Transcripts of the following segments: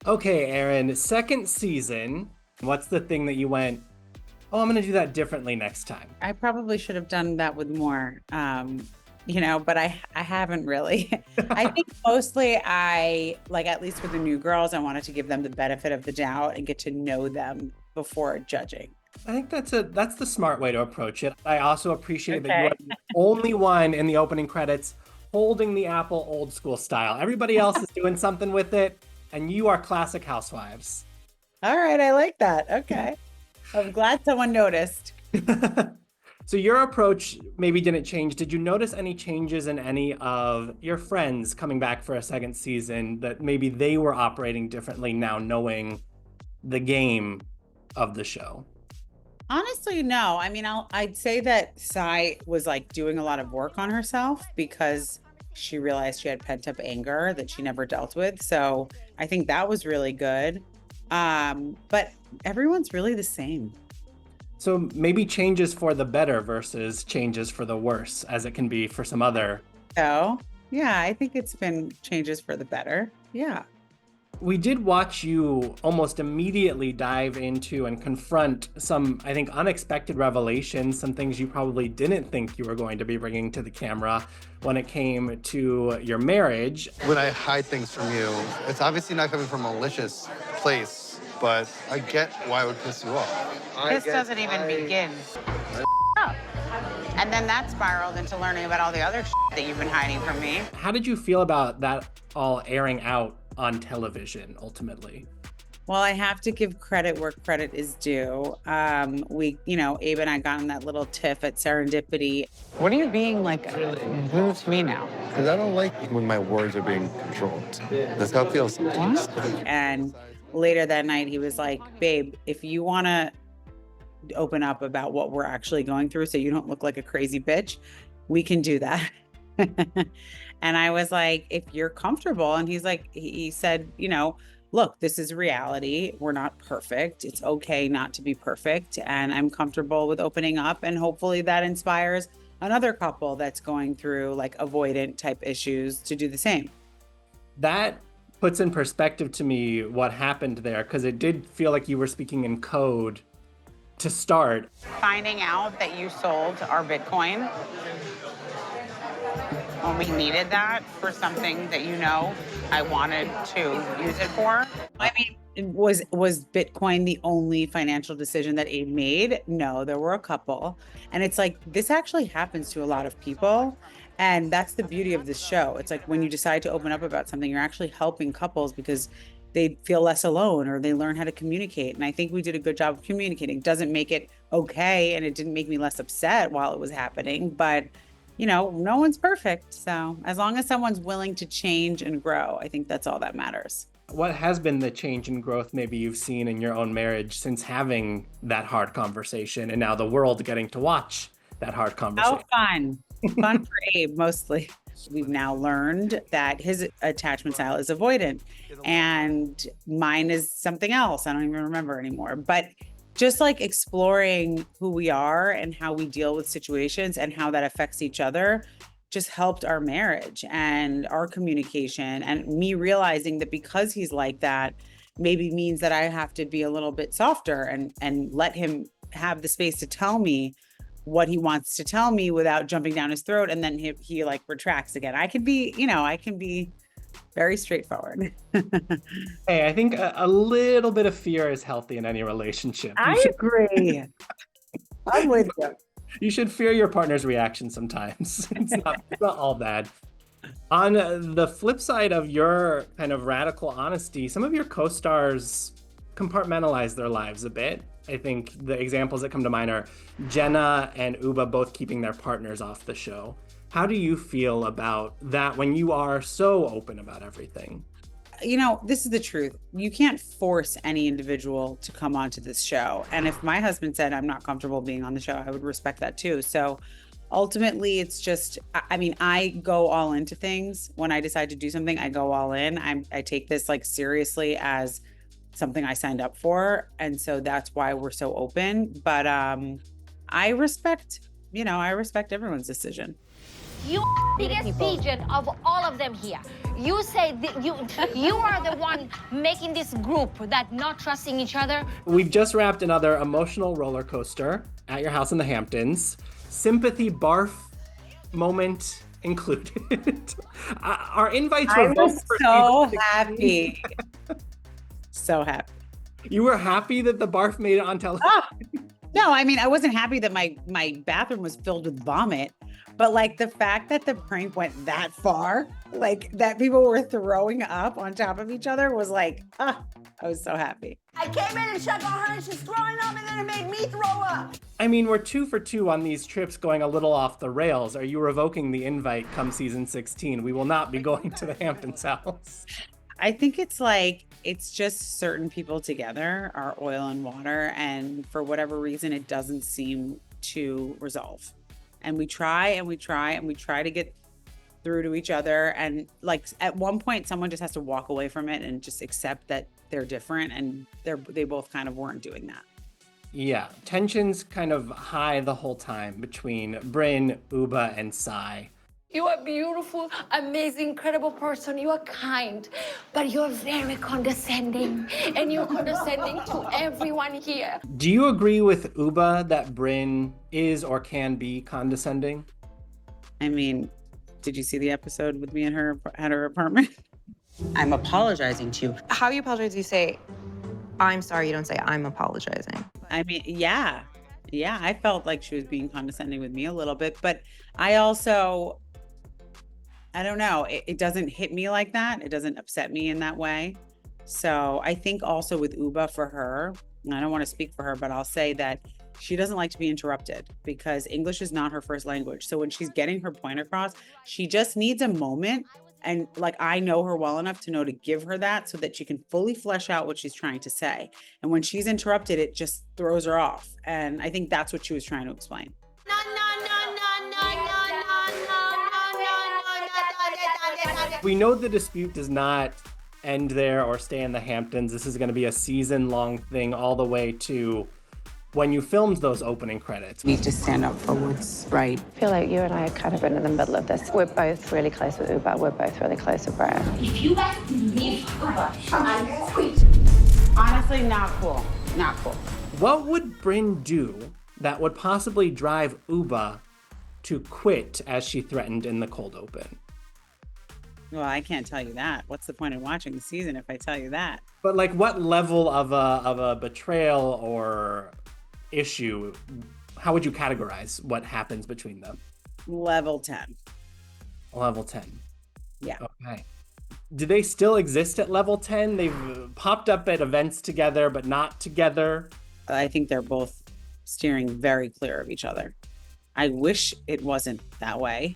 Okay, Erin, second season. What's the thing that you went, oh, I'm going to do that differently next time? I probably should have done that with more, but I haven't really. I think mostly at least with the new girls, I wanted to give them the benefit of the doubt and get to know them before judging. I think that's the smart way to approach it. I also appreciate that you are Okay. the only one in the opening credits holding the apple old school style. Everybody else is doing something with it, and you are classic Housewives. All right, I like that. Okay. I'm glad someone noticed. So your approach maybe didn't change. Did you notice any changes in any of your friends coming back for a second season that maybe they were operating differently now knowing the game of the show? Honestly, no. I mean, I'd say that Sai was like doing a lot of work on herself because she realized she had pent up anger that she never dealt with. So I think that was really good. But everyone's really the same. So maybe changes for the better versus changes for the worse, as it can be for some other. So yeah, I think it's been changes for the better. Yeah. We did watch you almost immediately dive into and confront some, I think, unexpected revelations, some things you probably didn't think you were going to be bringing to the camera when it came to your marriage. When I hide things from you, it's obviously not coming from a malicious place, but I get why it would piss you off. This doesn't even begin. Oh. And then that spiraled into learning about all the other that you've been hiding from me. How did you feel about that all airing out on television ultimately? Well, I have to give credit where credit is due. Abe and I got in that little tiff at Serendipity. What are you being like rude to me now? Because I don't like when my words are being controlled. That's how it feels sometimes. And later that night, he was like, babe, if you want to open up about what we're actually going through so you don't look like a crazy bitch, we can do that. And I was like, if you're comfortable. And he's like, he said, look, this is reality. We're not perfect. It's okay not to be perfect. And I'm comfortable with opening up. And hopefully that inspires another couple that's going through like avoidant type issues to do the same. That puts in perspective to me what happened there, because it did feel like you were speaking in code to start. Finding out that you sold our Bitcoin when we needed that for something that I wanted to use it for. I mean, was Bitcoin the only financial decision that Abe made? No, there were a couple. And it's like, this actually happens to a lot of people. And that's the beauty of this show. It's like when you decide to open up about something, you're actually helping couples because they feel less alone or they learn how to communicate. And I think we did a good job of communicating. Doesn't make it okay. And it didn't make me less upset while it was happening. But no one's perfect. So as long as someone's willing to change and grow, I think that's all that matters. What has been the change in growth maybe you've seen in your own marriage since having that hard conversation and now the world getting to watch that hard conversation? Oh, fun. Fun for Abe, mostly. We've now learned that his attachment style is avoidant and mine is something else. I don't even remember anymore. But just like exploring who we are and how we deal with situations and how that affects each other just helped our marriage and our communication, and me realizing that because he's like that maybe means that I have to be a little bit softer and let him have the space to tell me what he wants to tell me without jumping down his throat. And then he like retracts again. I can be very straightforward. Hey, I think a little bit of fear is healthy in any relationship. I agree. I'm with you. You should fear your partner's reaction sometimes. It's not all bad. On the flip side of your kind of radical honesty, some of your co-stars compartmentalize their lives a bit. I think the examples that come to mind are Jenna and Ubah both keeping their partners off the show. How do you feel about that when you are so open about everything? This is the truth. You can't force any individual to come onto this show. And if my husband said, I'm not comfortable being on the show, I would respect that too. So ultimately, it's just, I go all into things. When I decide to do something, I go all in. I take this like seriously as something I signed up for. And so that's why we're so open. But I respect everyone's decision. You biggest pigeon of all of them here. You say you are the one making this group that not trusting each other. We've just wrapped another emotional roller coaster at your house in the Hamptons. Sympathy barf moment included. Our invites were I was both for so season 16. happy. So happy. You were happy that the barf made it on television? No, I mean, I wasn't happy that my bathroom was filled with vomit, but like the fact that the prank went that far, like that people were throwing up on top of each other was like, I was so happy. I came in and checked on her and she's throwing up and then it made me throw up. I mean, we're 2 for 2 on these trips going a little off the rails. Are you revoking the invite come season 16? We will not be going to the Hamptons house. I think it's just certain people together are oil and water, and for whatever reason, it doesn't seem to resolve. And we try and we try and we try to get through to each other. And like at one point, someone just has to walk away from it and just accept that they're different, and they both kind of weren't doing that. Yeah, tension's kind of high the whole time between Brynn, Ubah, and Sai. You are beautiful, amazing, incredible person. You are kind, but you are very condescending, and you're condescending to everyone here. Do you agree with Ubah that Brynn is or can be condescending? I mean, did you see the episode with me and her at her apartment? I'm apologizing to you. How you apologize, you say, I'm sorry, you don't say, I'm apologizing. I mean, yeah, I felt like she was being condescending with me a little bit, but I also, I don't know, it doesn't hit me like that. It doesn't upset me in that way. So I think also with Ubah, for her, and I don't want to speak for her, but I'll say that she doesn't like to be interrupted because English is not her first language. So when she's getting her point across, she just needs a moment. And like, I know her well enough to know to give her that so that she can fully flesh out what she's trying to say. And when she's interrupted, it just throws her off. And I think that's what she was trying to explain. We know the dispute does not end there or stay in the Hamptons. This is going to be a season-long thing all the way to when you filmed those opening credits. We need to stand up for what's right. I feel like you and I are kind of in the middle of this. We're both really close with Ubah. We're both really close with Brynn. If you guys leave Ubah, I quit. Honestly, not cool. Not cool. What would Brynn do that would possibly drive Ubah to quit as she threatened in the cold open? Well, I can't tell you that. What's the point of watching the season if I tell you that? But like, what level of a betrayal or issue, how would you categorize what happens between them? Level 10. Level 10. Yeah. Okay. Do they still exist at level 10? They've popped up at events together, but not together. I think they're both steering very clear of each other. I wish it wasn't that way.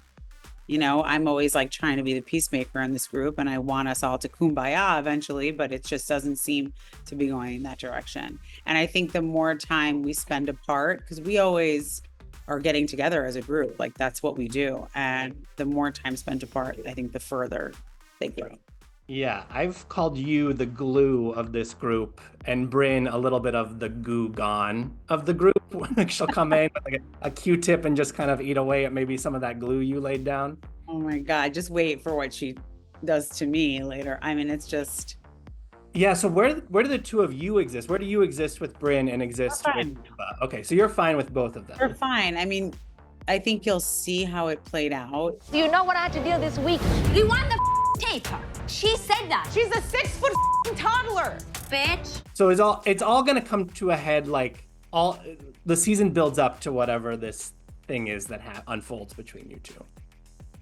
You know, I'm always like trying to be the peacemaker in this group, and I want us all to kumbaya eventually, but it just doesn't seem to be going in that direction. And I think the more time we spend apart, because we always are getting together as a group, like that's what we do. And the more time spent apart, I think the further they grow. Yeah, I've called you the glue of this group, and Brynn a little bit of the goo gone of the group. Like she'll come in with like a Q-tip and just kind of eat away at maybe some of that glue you laid down. Oh my God, just wait for what she does to me later. I mean, it's just... Yeah, so where do the two of you exist? Where do you exist with Brynn and exist with Ubah? Okay, so you're fine with both of them. We're fine. I mean, I think you'll see how it played out. You know what I had to deal this week? You want the tape her. She said that. She's a 6-foot toddler. Bitch. So it's all gonna come to a head, like all the season builds up to whatever this thing is that unfolds between you two.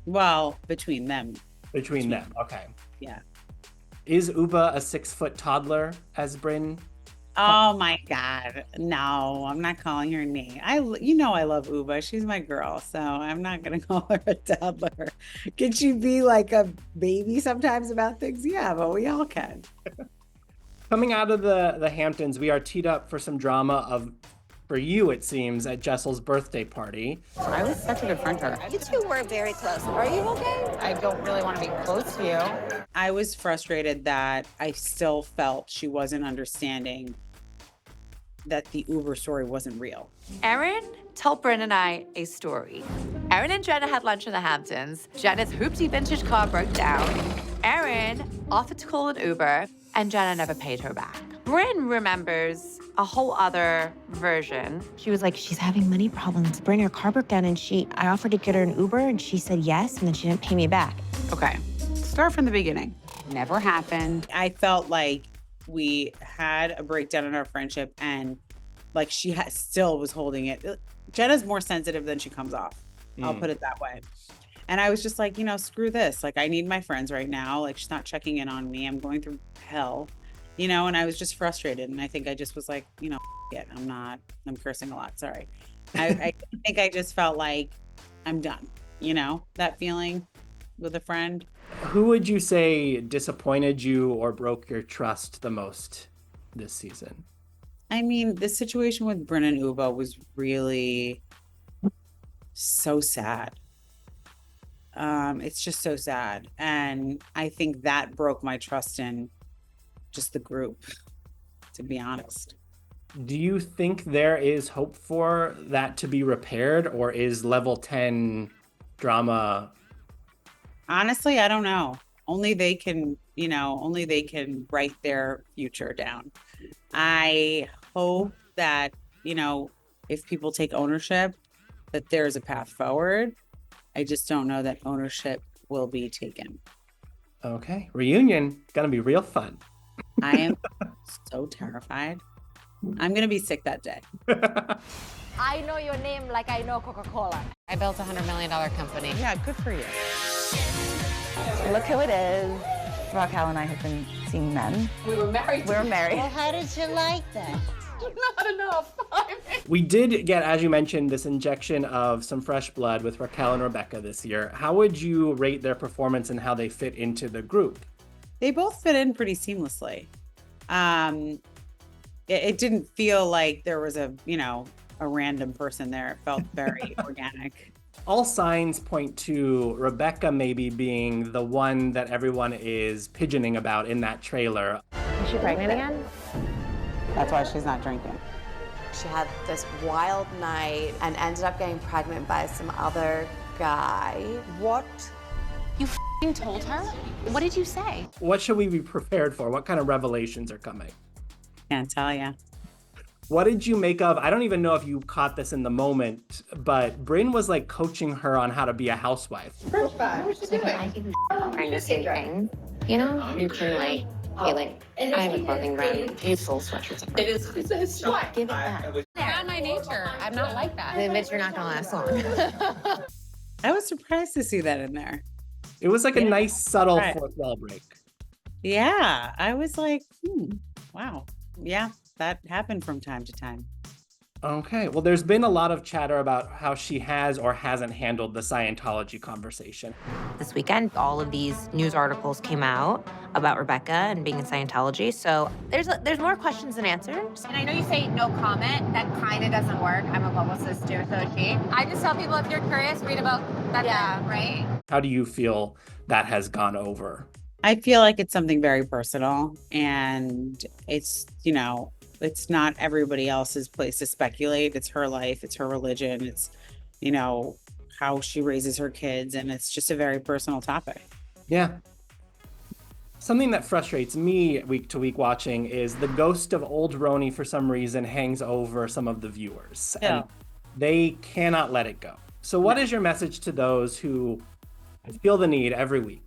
Well, between them. Between them, okay. Yeah. Is Ubah a 6-foot toddler as Brynn? Oh my God. No, I'm not calling her name. You know I love Ubah. She's my girl, so I'm not gonna call her a toddler. Can she be like a baby sometimes about things? Yeah, but we all can. Coming out of the Hamptons, we are teed up for some drama for you, it seems, at Jessel's birthday party. I was such a good friend to her. You two were very close. Are you okay? I don't really want to be close to you. I was frustrated that I still felt she wasn't understanding that the Uber story wasn't real. Erin told Brynn and I a story. Erin and Jenna had lunch in the Hamptons. Jenna's hoopty vintage car broke down. Erin offered to call an Uber, and Jenna never paid her back. Brynn remembers a whole other version. She was like, she's having money problems. Brynn, her car broke down, and I offered to get her an Uber, and she said yes, and then she didn't pay me back. Okay, start from the beginning. Never happened. I felt like we had a breakdown in our friendship, and like still was holding it. Jenna's more sensitive than she comes off. I'll put it that way. And I was just like, screw this. Like, I need my friends right now. Like, she's not checking in on me. I'm going through hell, and I was just frustrated. And I think I just was like, it. I'm cursing a lot. Sorry. I think I just felt like I'm done, that feeling with a friend. Who would you say disappointed you or broke your trust the most this season? I mean, the situation with Brynn and Ubah was really so sad. It's just so sad. And I think that broke my trust in just the group, to be honest. Do you think there is hope for that to be repaired, or is level 10 drama? Honestly, I don't know. Only they can write their future down. I hope that, if people take ownership, that there's a path forward. I just don't know that ownership will be taken. Okay. Reunion, gonna be real fun. I am so terrified. I'm gonna be sick that day. I know your name like I know Coca-Cola. I built a $100 million company. Yeah, good for you. Look who it is. Racquel and I have been seeing men. We were married. We were married. Well, how did you like that? Not enough. We did get, as you mentioned, this injection of some fresh blood with Racquel and Rebecca this year. How would you rate their performance and how they fit into the group? They both fit in pretty seamlessly. It didn't feel like there was a random person there. It felt very organic. All signs point to Rebecca maybe being the one that everyone is pigeoning about in that trailer. Is she pregnant again? That's why she's not drinking. She had this wild night and ended up getting pregnant by some other guy. What? You told her? What did you say? What should we be prepared for? What kind of revelations are coming? Can't tell ya. What did you make of, I don't even know if you caught this in the moment, but Brynn was like coaching her on how to be a housewife. I do the same thing. You can like, I have a clothing brand. You sold sweatshirts. It is what? Give it back. Not my nature. I'm not like that. I bet you're not gonna last long. I was surprised to see that in there. It was like a nice, subtle Right. fourth wall break. Yeah, I was like, wow. Yeah, that happened from time to time. Okay, well, there's been a lot of chatter about how she has or hasn't handled the Scientology conversation. This weekend, all of these news articles came out about Rebecca and being in Scientology. So there's more questions than answers. And I know you say no comment. That kind of doesn't work. I'm a publicist too, so I just tell people if you're curious, read about that. Yeah, right? How do you feel that has gone over? I feel like it's something very personal, and it's, it's not everybody else's place to speculate. It's her life, it's her religion, it's, how she raises her kids, and it's just a very personal topic. Yeah. Something that frustrates me week to week watching is the ghost of old RHONY for some reason hangs over some of the viewers. Yeah. And they cannot let it go. So what is your message to those who feel the need every week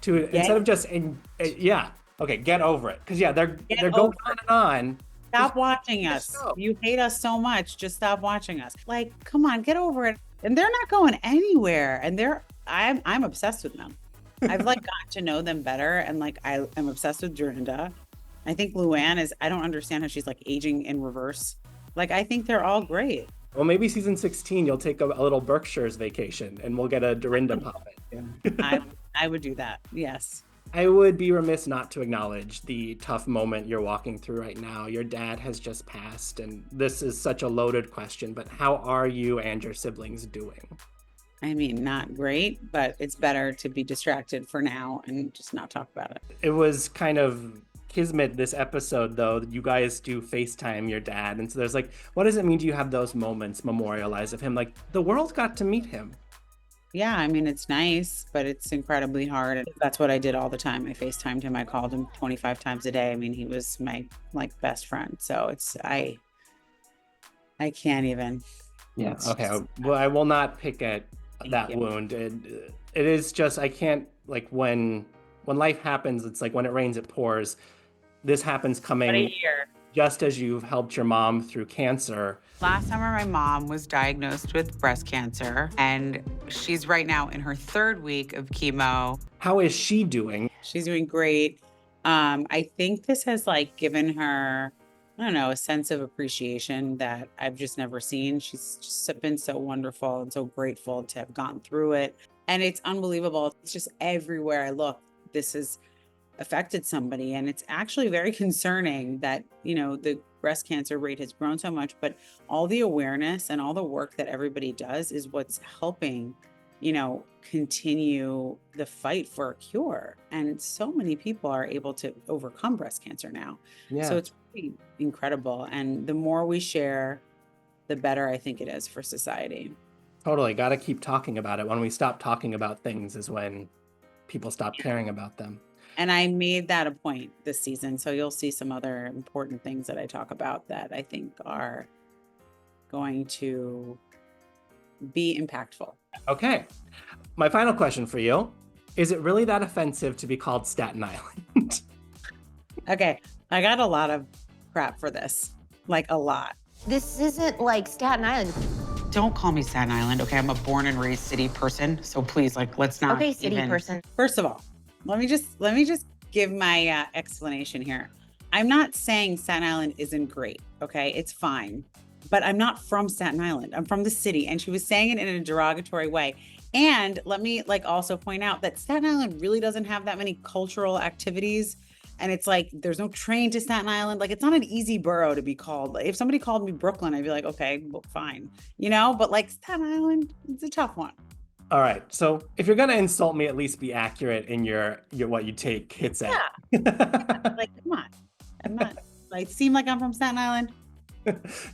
to, instead of just, get over it? Because they're going on and on. Stop watching us. You hate us so much. Just stop watching us. Like, come on, get over it. And they're not going anywhere. And I'm obsessed with them. I've gotten to know them better. And I'm obsessed with Dorinda. I think Luann I don't understand how she's aging in reverse. I think they're all great. Well, maybe season 16, you'll take a little Berkshire's vacation and we'll get a Dorinda pop in. I would do that. Yes. I would be remiss not to acknowledge the tough moment you're walking through right now. Your dad has just passed, and this is such a loaded question, but how are you and your siblings doing? I mean, not great, but it's better to be distracted for now and just not talk about it. It was kind of kismet this episode, though. You guys do FaceTime your dad, and so there's what does it mean to you have those moments memorialized of him? The world got to meet him. Yeah, I mean, it's nice, but it's incredibly hard. And that's what I did all the time. I FaceTimed him. I called him 25 times a day. I mean, he was my like best friend. So I can't even. Yeah. It's Okay. just- Well, I will not pick at that you. wound. It is just I can't like when life happens. It's like when it rains, it pours. This happens coming just as you've helped your mom through cancer. Last summer, my mom was diagnosed with breast cancer, and she's right now in her 3rd week of chemo. How is she doing? She's doing great. I think this has like given her, I don't know, a sense of appreciation that I've just never seen. She's just been so wonderful and so grateful to have gone through it. And it's unbelievable. It's just everywhere I look, this has affected somebody. And it's actually very concerning that, you know, the breast cancer rate has grown so much, but all the awareness and all the work that everybody does is what's helping, you know, continue the fight for a cure. And so many people are able to overcome breast cancer now. Yeah. So it's really incredible. And the more we share, the better I think it is for society. Totally. Got to keep talking about it. When we stop talking about things is when people stop caring about them. And I made that a point this season. So you'll see some other important things that I talk about that I think are going to be impactful. Okay. My final question for you. Is it really that offensive to be called Staten Island? Okay. I got a lot of crap for this, like a lot. This isn't like Staten Island. Don't call me Staten Island, okay? I'm a born and raised city person, so please, like, let's not Okay, city even... person. First of all, let me just give my explanation here. I'm not saying Staten Island isn't great, okay? It's fine. But I'm not from Staten Island. I'm from the city. And she was saying it in a derogatory way. And let me like also point out that Staten Island really doesn't have that many cultural activities. And it's like, there's no train to Staten Island. Like, it's not an easy borough to be called. If somebody called me Brooklyn, I'd be like, okay, well, fine. You know, but like Staten Island, it's a tough one. All right. So if you're going to insult me, at least be accurate in your what you take hits at. Like, come on. I'm not, like, seem like I'm from Staten Island.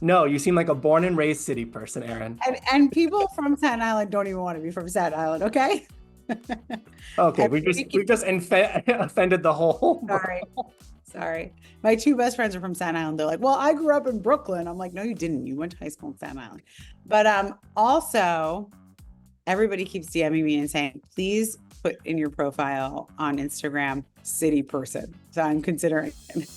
No, you seem like a born and raised city person, Erin. And people from Staten Island don't even want to be from Staten Island, okay? Okay, we just offended the whole. Sorry. My 2 best friends are from Staten Island. They're like, well, I grew up in Brooklyn. I'm like, no, you didn't. You went to high school in Staten Island. But also, everybody keeps DMing me and saying, please put in your profile on Instagram, city person. So I'm considering it.